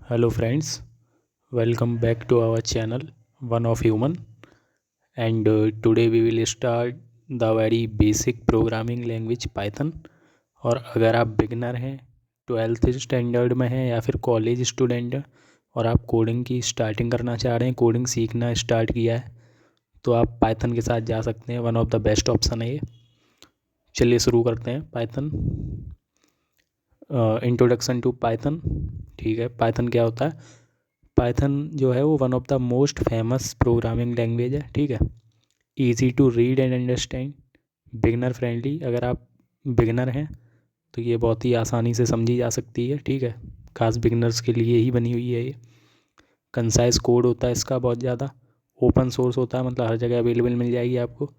Hello friends, welcome back to our channel One of Human, and today we will start the very basic programming language Python। और अगर आप beginner हैं, 12th standard में हैं या फिर कॉलेज स्टूडेंट हैं और आप कोडिंग की स्टार्टिंग करना चाह रहे हैं, कोडिंग सीखना स्टार्ट किया है, तो आप पाइथन के साथ जा सकते हैं। One of the best option है ये। चलिए शुरू करते हैं। Python introduction to Python. ठीक है, पाइथन क्या होता है? पाइथन जो है वो one of the most famous programming language है। ठीक है, easy to read and understand, beginner friendly. अगर आप बिगनर हैं तो ये बहुत ही आसानी से समझी जा सकती है। ठीक है, खास बिगनर्स के लिए ही बनी हुई है ये। कंसाइज कोड होता है इसका बहुत ज़्यादा। ओपन सोर्स होता है, मतलब हर जगह अवेलेबल मिल जाएगी आपको।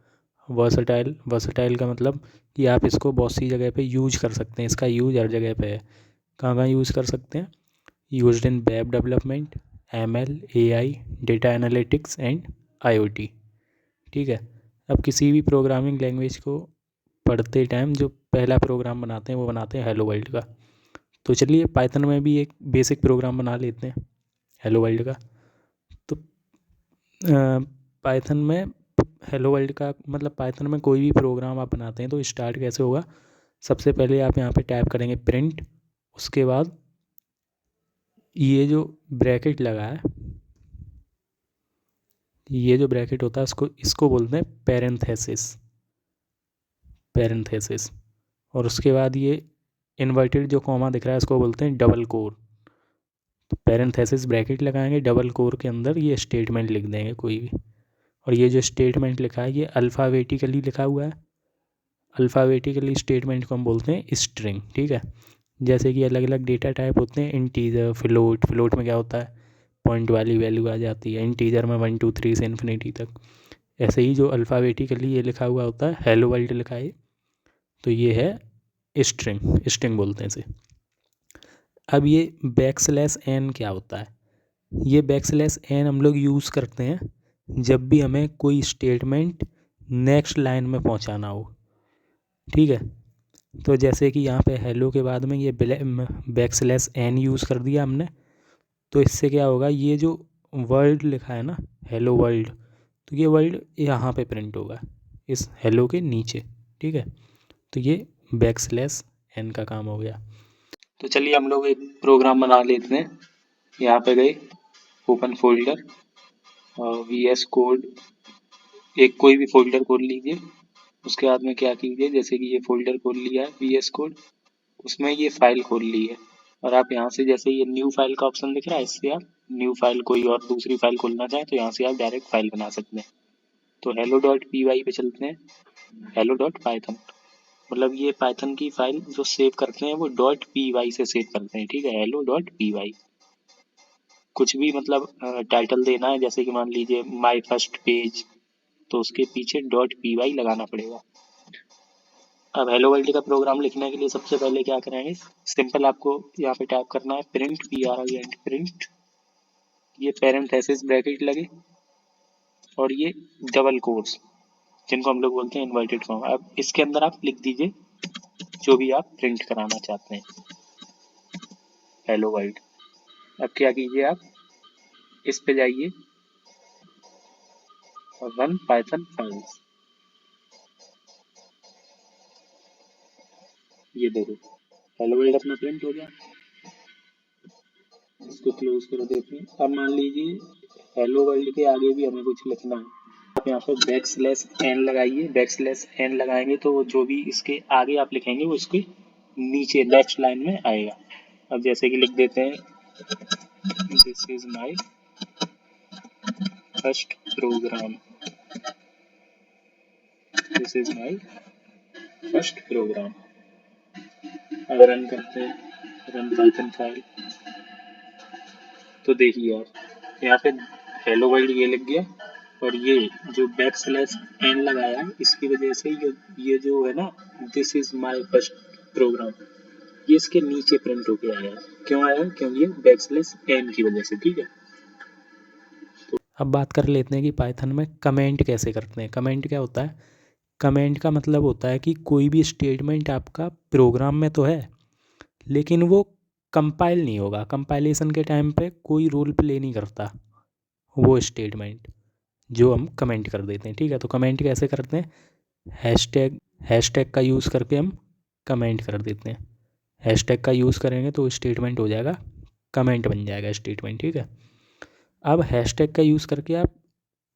वर्सटाइल, वर्सटाइल का मतलब कि आप इसको बहुत सी जगह पे यूज कर सकते हैं। इसका यूज हर जगह पे है। कहाँ कहाँ यूज़ कर सकते हैं? Used in web development, ML, AI, data analytics and IoT। ठीक है, अब किसी भी प्रोग्रामिंग लैंग्वेज को पढ़ते टाइम जो पहला प्रोग्राम बनाते हैं वो बनाते हैं हेलो वर्ल्ड का। तो चलिए पाइथन में भी एक बेसिक प्रोग्राम बना लेते हैं हेलो वर्ल्ड का। तो पाइथन में हेलो वर्ल्ड का मतलब पाइथन में कोई भी प्रोग्राम आप बनाते हैं तो स्टार्ट कैसे होगा? सबसे पहले आप यहाँ पे टाइप करेंगे प्रिंट, उसके बाद ये जो ब्रैकेट लगा है, ये जो ब्रैकेट होता है इसको बोलते हैं पैरेंथेसिस। पैरेंथेसिस। और उसके बाद ये इन्वर्टेड जो कॉमा दिख रहा है इसको बोलते हैं डबल कोर। तो पैरेंथेसिस ब्रैकेट लगाएंगे, डबल कोर के अंदर ये स्टेटमेंट लिख देंगे कोई भी। और ये जो स्टेटमेंट लिखा है ये अल्फ़ाबेटिकली लिखा हुआ है। अल्फ़ाबेटिकली स्टेटमेंट को हम बोलते हैं स्ट्रिंग। ठीक है, जैसे कि अलग अलग डेटा टाइप होते हैं, इंटीजर, फ्लोट। फ्लोट में क्या होता है? पॉइंट वाली वैल्यू आ जाती है। इंटीजर में 1 2 3 से इन्फिनिटी तक। ऐसे ही जो अल्फ़ाबेटिकली ये लिखा हुआ होता है, हेलो वर्ल्ड लिखा है, तो ये है स्ट्रिंग। स्ट्रिंग बोलते हैं इसे। अब ये बैकस्लैश एन क्या होता है? ये बैकस्लैश एन हम लोग यूज़ करते हैं जब भी हमें कोई स्टेटमेंट नेक्स्ट लाइन में पहुंचाना हो। ठीक है, तो जैसे कि यहाँ पे हेलो के बाद में ये बैकस्लैश एन यूज़ कर दिया हमने, तो इससे क्या होगा? ये जो वर्ल्ड लिखा है ना, हेलो वर्ल्ड, तो ये वर्ल्ड यहाँ पे प्रिंट होगा इस हेलो के नीचे। ठीक है, तो ये बैकस्लैश एन का काम हो गया। तो चलिए हम लोग एक प्रोग्राम बना लेते हैं। यहाँ पे गए, ओपन फोल्डर, VS कोड, एक कोई भी फोल्डर खोल लीजिए। उसके बाद में क्या कीजिए, जैसे कि ये फोल्डर खोल लिया है VS कोड, उसमें ये फाइल खोल ली है। और आप यहाँ से जैसे ये न्यू फाइल का ऑप्शन दिख रहा है, इससे आप न्यू फाइल कोई और दूसरी फाइल खोलना चाहें तो यहाँ से आप डायरेक्ट फाइल बना सकते हैं। तो hello.py पे चलते हैं। hello.python, मतलब ये पाइथन की फाइल जो सेव करते हैं वो .py से सेव करते हैं। ठीक है, hello.py। कुछ भी मतलब टाइटल देना है, जैसे कि मान लीजिए माय फर्स्ट पेज, तो उसके पीछे .py लगाना पड़ेगा। अब हेलो वर्ल्ड का प्रोग्राम लिखने के लिए सबसे पहले क्या करेंगे, सिंपल आपको यहाँ पे टाइप करना है प्रिंट, PRINT, प्रिंट, ये पैरेंथेसिस ब्रैकेट लगे और ये डबल कोर्स, जिनको हम लोग बोलते हैं इन्वर्टेड कॉमा। अब इसके अंदर आप लिख दीजिए जो भी आप प्रिंट कराना चाहते हैं, हेलो वर्ल्ड। अब क्या कीजिए, आप इस पे जाइए और रन पाइथन फाइल्स। ये देखो हेलो वर्ल्ड अपना प्रिंट हो गया। इसको क्लोज कर देते हैं। अब मान लीजिए हेलो वर्ल्ड के आगे भी हमें कुछ लिखना है, आप यहाँ पे बैकस्लैश एन लगाइए। बैकस्लैश एन लगाएंगे तो वो जो भी इसके आगे आप लिखेंगे वो इसके नीचे नेक्स्ट लाइन में आएगा। अब जैसे कि लिख देते हैं this is my first program, this is my first program. अब रन करते हैं, रन पाइथन फाइल। तो देखिए आप यहाँ पे हेलो वर्ल्ड ये लिख गया, और ये जो बैकस्लैश एन लगाया है इसकी वजह से ये जो है ना, this is my first program, ये इसके नीचे प्रिंट होके आया है। क्यों आया है? क्योंकि ये बैकस्लैश एन की वजह से। ठीक है, तो अब बात कर लेते हैं कि पाइथन में कमेंट कैसे करते हैं। कमेंट क्या होता है? कमेंट का मतलब होता है कि कोई भी स्टेटमेंट आपका प्रोग्राम में तो है लेकिन वो कंपाइल नहीं होगा, कंपाइलेशन के टाइम पे कोई रोल प्ले नहीं करता वो स्टेटमेंट जो हम कमेंट कर देते हैं। ठीक है, तो कमेंट कैसे करते हैं, हैशटैग का यूज़ करके हम कमेंट कर देते हैं। हैशटैग का यूज़ करेंगे तो स्टेटमेंट हो जाएगा, कमेंट बन जाएगा स्टेटमेंट। ठीक है, अब हैशटैग का यूज़ करके आप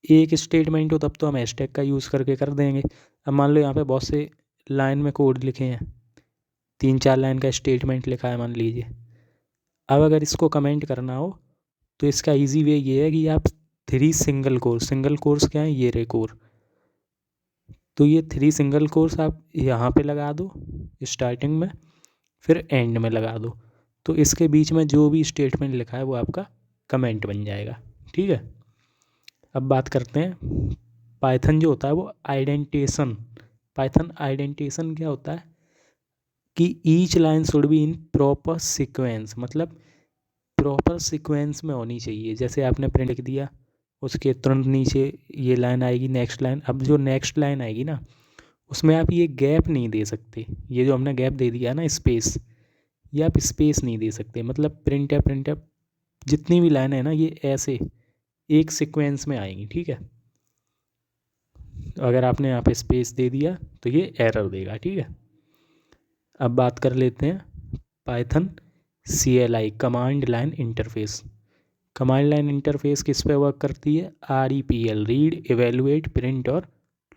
एक स्टेटमेंट हो तब तो हम हैशटैग का यूज़ करके कर देंगे। अब मान लो यहाँ पे बहुत से लाइन में कोड लिखे हैं, 3-4 लाइन का स्टेटमेंट लिखा है मान लीजिए। अब अगर इसको कमेंट करना हो तो इसका इजी वे ये है कि आप 3 सिंगल कोर्स क्या है, ये रे कोर, तो ये 3 सिंगल कोर्स आप यहाँ पे लगा दो स्टार्टिंग में, फिर एंड में लगा दो, तो इसके बीच में जो भी स्टेटमेंट लिखा है वो आपका कमेंट बन जाएगा। ठीक है, अब बात करते हैं पाइथन जो होता है वो आइडेंटिटेशन। पाइथन आइडेंटिटेशन क्या होता है कि each line should be in proper sequence, मतलब प्रॉपर सीक्वेंस में होनी चाहिए। जैसे आपने प्रिंट लिख दिया, उसके तुरंत नीचे ये लाइन आएगी, नेक्स्ट लाइन। अब जो नेक्स्ट लाइन आएगी ना, उसमें आप ये गैप नहीं दे सकते, ये जो हमने गैप दे दिया ना स्पेस, ये आप स्पेस नहीं दे सकते। मतलब प्रिंट है जितनी भी लाइन है ना, ये ऐसे एक सीक्वेंस में आएंगी। ठीक है, अगर आपने यहाँ पे स्पेस दे दिया तो ये एरर देगा। ठीक है, अब बात कर लेते हैं Python CLI, command line interface. Command line interface किस पे वर्क करती है, REPL, रीड इवेलुएट प्रिंट और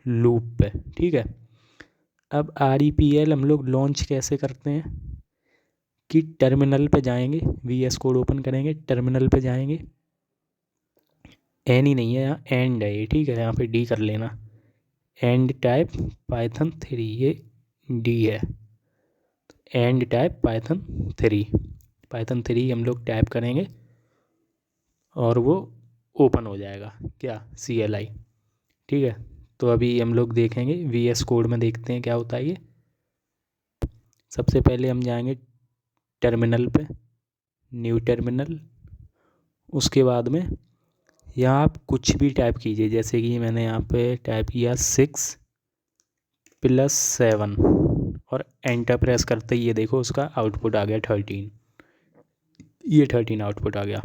लूप पे। ठीक है, अब REPL हम लोग लॉन्च कैसे करते हैं कि टर्मिनल पे जाएंगे, VS कोड ओपन करेंगे, टर्मिनल पे जाएंगे, एन ही नहीं है यहाँ, एंड है ये। ठीक है, यहाँ पे डी कर लेना, एंड टाइप पाइथन 3, ये डी है, एंड टाइप पाइथन 3 हम लोग टाइप करेंगे और वो ओपन हो जाएगा क्या, CLI। ठीक है, तो अभी हम लोग देखेंगे VS कोड में, देखते हैं क्या होता है ये। सबसे पहले हम जाएंगे टर्मिनल पे, न्यू टर्मिनल, उसके बाद में यहाँ आप कुछ भी टाइप कीजिए, जैसे कि मैंने यहाँ पे टाइप किया 6+7 और एंटर प्रेस करते ही ये देखो उसका आउटपुट आ गया 13, ये 13 आउटपुट आ गया।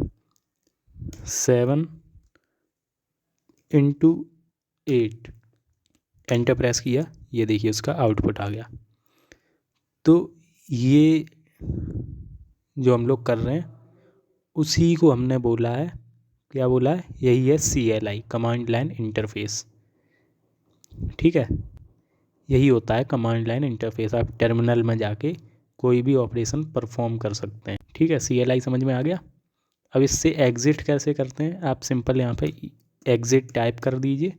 7 × 8 एंटर प्रेस किया, ये देखिए उसका आउटपुट आ गया। तो ये जो हम लोग कर रहे हैं उसी को हमने बोला है, क्या बोला है, यही है CLI, कमांड लाइन इंटरफेस। ठीक है, यही होता है कमांड लाइन इंटरफेस। आप टर्मिनल में जाके कोई भी ऑपरेशन परफॉर्म कर सकते हैं। ठीक है, CLI समझ में आ गया। अब इससे एग्ज़िट कैसे करते हैं, आप सिंपल यहाँ पे एग्ज़िट टाइप कर दीजिए,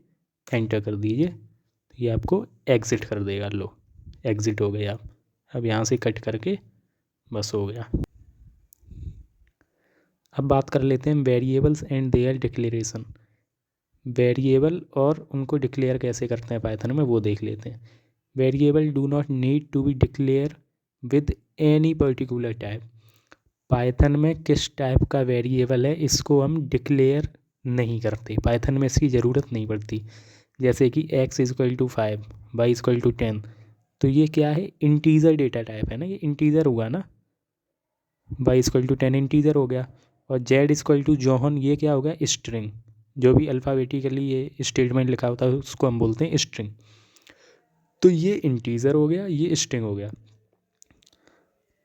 एंटर कर दीजिए, तो ये आपको एग्ज़िट कर देगा। लो, एग्ज़िट हो गए आप। अब यहाँ से कट करके बस हो गया। अब बात कर लेते हैं variables and their declaration. Variable और उनको डिक्लेयर कैसे करते हैं पाइथन में, वो देख लेते हैं। Variable do not need to be declare with any particular type. Python में किस टाइप का वेरिएबल है इसको हम डिक्लेयर नहीं करते, पाइथन में इसकी ज़रूरत नहीं पड़ती। जैसे कि x = 5, y = 10, तो ये क्या है, इंटीजर डेटा टाइप है ना, ये इंटीजर हुआ ना, y = 10 इंटीजर हो गया। और z = जोहन, ये क्या हो गया, स्ट्रिंग। जो भी अल्फ़ाबेटिकली ये स्टेटमेंट लिखा होता है उसको हम बोलते हैं स्ट्रिंग। तो ये इंटीजर हो गया, ये स्ट्रिंग हो गया।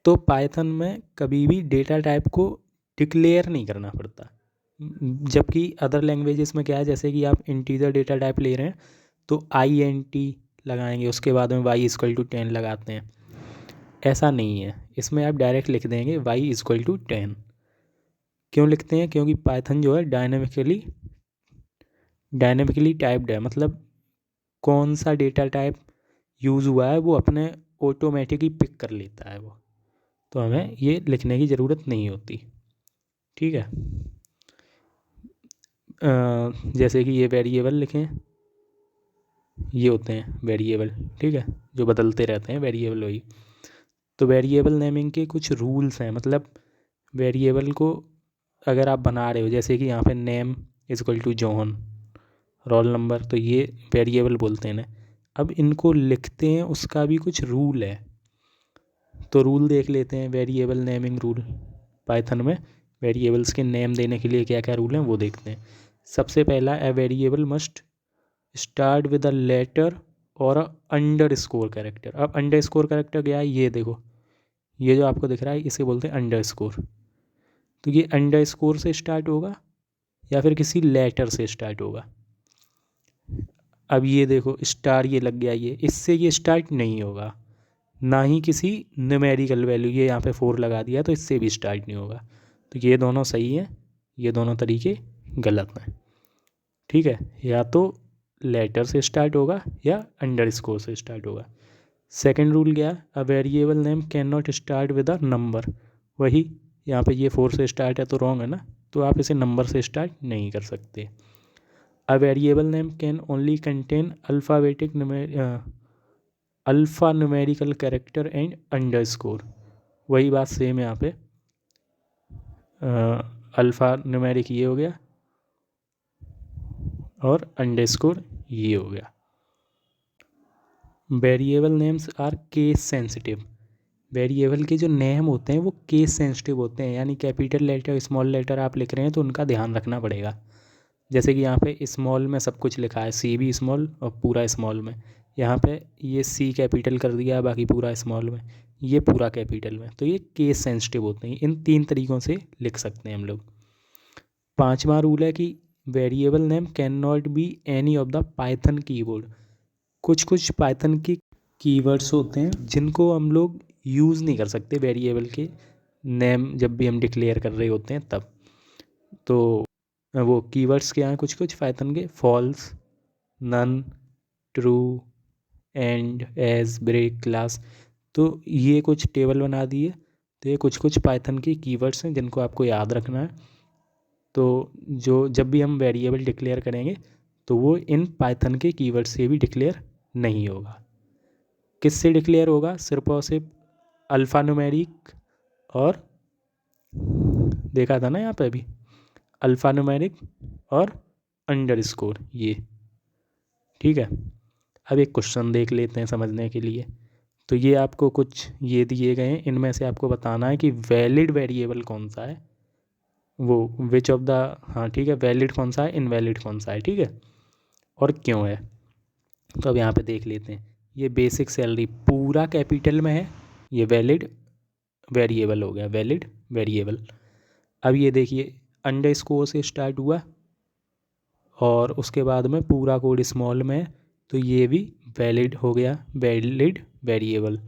तो पाइथन में कभी भी डेटा टाइप को डिक्लेयर नहीं करना पड़ता, जबकि अदर लैंग्वेजेस में क्या है, जैसे कि आप इंटीजर डेटा टाइप ले रहे हैं तो INT लगाएंगे, उसके बाद में y = 10 लगाते हैं। ऐसा नहीं है, इसमें आप डायरेक्ट लिख देंगे y = 10। क्यों लिखते हैं, क्योंकि पाइथन जो है डायनेमिकली टाइप्ड है, मतलब कौन सा डेटा टाइप यूज़ हुआ है वो अपने ऑटोमेटिकली पिक कर लेता है वो, तो हमें ये लिखने की ज़रूरत नहीं होती। ठीक है, जैसे कि ये वेरिएबल लिखें, ये होते हैं वेरिएबल। ठीक है, जो बदलते रहते हैं वेरिएबल वही। तो वेरिएबल नेमिंग के कुछ रूल्स हैं, मतलब वेरिएबल को अगर आप बना रहे हो, जैसे कि यहाँ पे नेम = जॉन, रोल नंबर, तो ये वेरिएबल बोलते हैं ना। अब इनको लिखते हैं उसका भी कुछ रूल है, तो रूल देख लेते हैं, वेरिएबल नेमिंग रूल। पाइथन में वेरिएबल्स के नेम देने के लिए क्या क्या रूल हैं वो देखते हैं। सबसे पहला, a variable must start with a letter और अंडर स्कोर कैरेक्टर। अब अंडर स्कोर कैरेक्टर क्या है, ये देखो, ये जो आपको दिख रहा है इसे बोलते हैं अंडर स्कोर। तो ये अंडर स्कोर से स्टार्ट होगा या फिर किसी लेटर से स्टार्ट होगा। अब ये देखो स्टार ये लग गया, ये इससे ये स्टार्ट नहीं होगा, ना ही किसी न्यूमेरिकल वैल्यू, ये यहाँ पे 4 लगा दिया तो इससे भी स्टार्ट नहीं होगा। तो ये दोनों सही हैं, ये दोनों तरीके गलत हैं। ठीक है, या तो लेटर से स्टार्ट होगा या अंडर स्कोर से स्टार्ट होगा। सेकेंड रूल क्या है, a variable name can not start with a number. वही यहाँ पे ये 4 से स्टार्ट है तो रॉन्ग है ना, तो आप इसे नंबर से स्टार्ट नहीं कर सकते। A variable name can only contain alpha numerical character and under score. वही बात सेम यहाँ पे, अल्फ़ा न्यूमेरिक ये हो गया और अंडर स्कोर ये हो गया। Variable names are case sensitive. Variable के जो नेम होते हैं वो केस सेंसिटिव होते हैं, यानी कैपिटल लेटर स्मॉल लेटर आप लिख रहे हैं तो उनका ध्यान रखना पड़ेगा। जैसे कि यहाँ पे स्मॉल में सब कुछ लिखा है, सी भी स्मॉल और पूरा स्मॉल में, यहाँ पे ये सी कैपिटल कर दिया बाकी पूरा स्मॉल में, ये पूरा कैपिटल में, तो ये केस सेंसिटिव होते हैं। इन 3 तरीक़ों से लिख सकते हैं हम लोग। 5वां रूल है कि variable name can not be any of the Python keyword. कुछ कुछ पाइथन के कीवर्ड्स होते हैं जिनको हम लोग यूज़ नहीं कर सकते वेरिएबल के नेम जब भी हम डिक्लेयर कर रहे होते हैं तब। तो वो कीवर्ड्स क्या हैं, कुछ कुछ पाइथन के, false, none, true, and, as, break, class. तो ये कुछ टेबल बना दिए, तो ये कुछ कुछ पाइथन के कीवर्ड्स हैं जिनको आपको याद रखना है। तो जो जब भी हम वेरिएबल डिक्लेयर करेंगे तो वो इन पाइथन के कीवर्ड से भी डिक्लेयर नहीं होगा। किससे डिक्लेयर होगा, सिर्फ और सिर्फ अल्फ़ा न्यूमेरिक, और देखा था ना यहाँ पे अभी, अल्फ़ा न्यूमेरिक और अंडर स्कोर ये। ठीक है, अब एक क्वेश्चन देख लेते हैं समझने के लिए। तो ये आपको कुछ ये दिए गए हैं, इनमें से आपको बताना है कि वैलिड वेरिएबल कौन सा है, वो विच ऑफ द, हाँ ठीक है, वैलिड कौन सा है, इनवैलिड कौन सा है, ठीक है, और क्यों है। तो अब यहाँ पे देख लेते हैं, ये बेसिक सैलरी पूरा कैपिटल में है, ये वैलिड वेरिएबल हो गया, वैलिड वेरिएबल। अब ये देखिए अंडर स्कोर से स्टार्ट हुआ और उसके बाद में पूरा कोड स्मॉल में है, तो ये भी वैलिड हो गया, वैलिड वेरिएबल।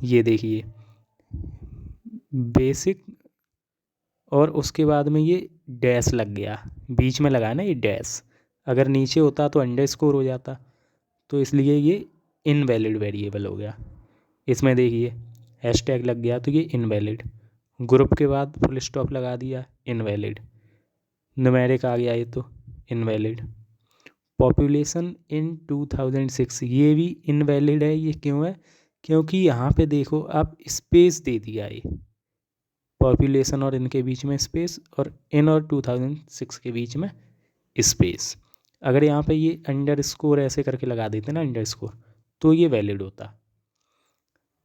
ये देखिए बेसिक, और उसके बाद में ये डैश लग गया, बीच में लगा ना ये डैश, अगर नीचे होता तो अंडर स्कोर हो जाता, तो इसलिए ये इनवैलिड वेरिएबल हो गया। इसमें देखिए हैशटैग लग गया तो ये इनवैलिड, ग्रुप के बाद फुल स्टॉप लगा दिया, इनवैलिड, न्यूमेरिक आ गया ये तो इनवैलिड, पॉपुलेशन इन 2006 ये भी इनवैलिड है। ये क्यों है, क्योंकि यहाँ पे देखो आप स्पेस दे दिया, ये पॉपुलेशन और इनके बीच में स्पेस, और इन और 2006 के बीच में स्पेस। अगर यहाँ पे ये अंडर स्कोर ऐसे करके लगा देते ना अंडर स्कोर, तो ये वैलिड होता।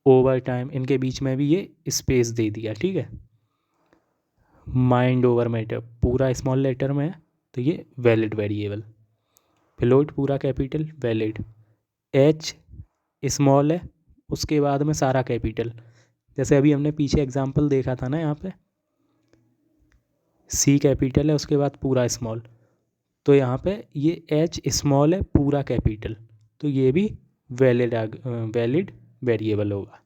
ओवर टाइम इनके बीच में भी ये स्पेस दे दिया, ठीक है। माइंड ओवर मैटर पूरा स्मॉल लेटर में है तो ये वैलिड वेरिएबल। फ्लोट पूरा कैपिटल, वैलिड। एच स्मॉल है उसके बाद में सारा कैपिटल, जैसे अभी हमने पीछे एग्जांपल देखा था ना, यहाँ पे सी कैपिटल है उसके बाद पूरा स्मॉल, तो यहाँ पे ये एच स्मॉल है पूरा कैपिटल, तो ये भी वैलिड वेरिएबल होगा।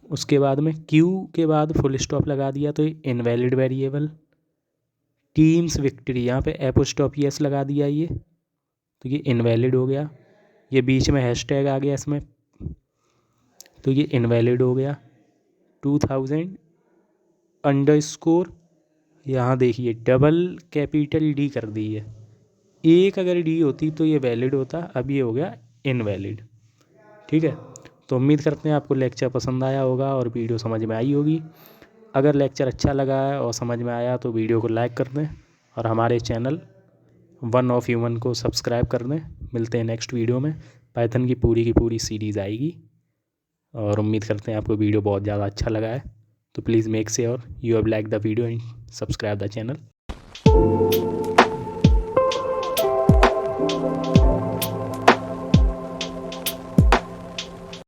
उसके बाद में क्यू के बाद फुल स्टॉप लगा दिया तो ये इनवैलिड वेरिएबल। टीम्स विक्ट्री यहाँ पे एपोस्टॉप एस लगा दिया ये, तो ये इनवैलिड हो गया। ये बीच में हैशटैग आ गया इसमें, तो ये इनवैलिड हो गया। 2000 अंडर स्कोर, यहाँ देखिए डबल कैपिटल डी कर दी है, एक अगर डी होती तो ये वैलिड होता, अब ये हो गया इनवैलिड। ठीक है, तो उम्मीद करते हैं आपको लेक्चर पसंद आया होगा और वीडियो समझ में आई होगी। अगर लेक्चर अच्छा लगा है और समझ में आया तो वीडियो को लाइक कर दें और हमारे चैनल वन ऑफ ह्यूमन को सब्सक्राइब कर दें। मिलते हैं नेक्स्ट वीडियो में, पाइथन की पूरी सीरीज़ आएगी। और उम्मीद करते हैं आपको वीडियो बहुत ज़्यादा अच्छा लगा है। तो please make sure you have like the video and subscribe the channel.